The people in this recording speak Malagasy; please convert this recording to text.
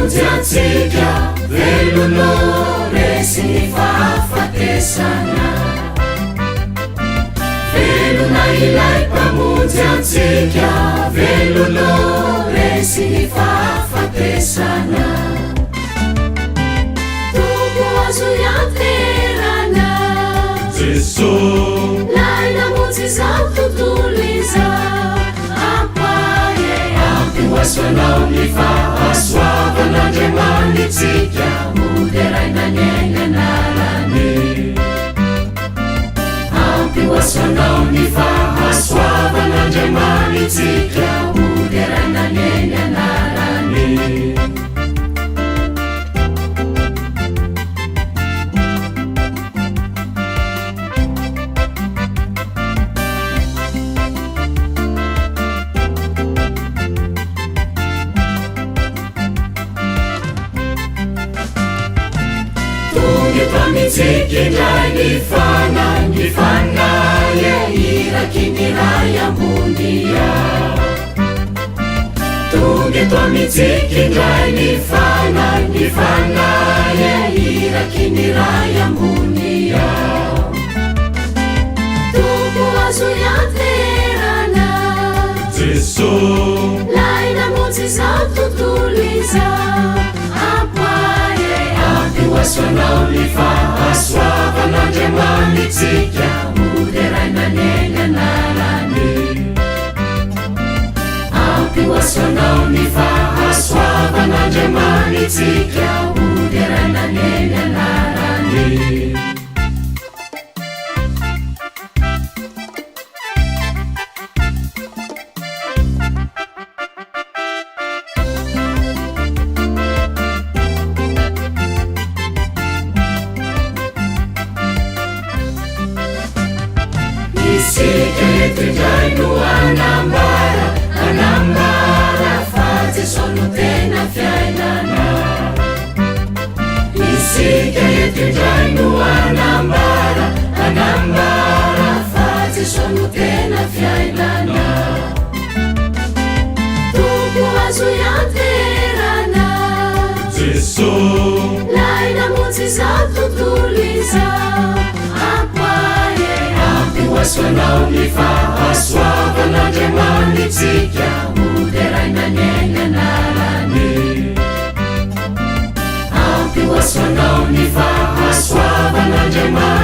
mamonjy atsika velono resy ny fahafatesana velona ilay mpamonjy atsika velono resy ny fahafatesana tombo azo iaterana jeso lay namonjy zao tontolo izao ampaye ampihoasoanao ny fahasoavan'andriamanitsika moderainanyainy anarany ampihoasoanao ny fahasoavan'andriamanitsika moderainanyainy anarany Tsikindray ny fanaye iraky ny ray ambondia tonga eto mitsikindray ny fanaye iraky ny ray ambondia tombo azo iaterana jeso lay namonjy zao tontolo izao ampaye ampihoasoanao ny fahasoavan'andriamanitsika moderainanyainy anarany ampihoasoanao ny fahasoavan'andriamanitsika moderainanyainy anarany Isika etindray no anambara fa Jeso no tena fiainana Isika etindray no anambara fa Jeso no tena fiainana tombo azo iaterana Jeso lay namonjy zao tontolo izao ampaye ampihoasoanao ny fahasoavan'andriamanitsika moderainanyainy anarany ampihoasoanao ny fahasoavan'andriamanitsika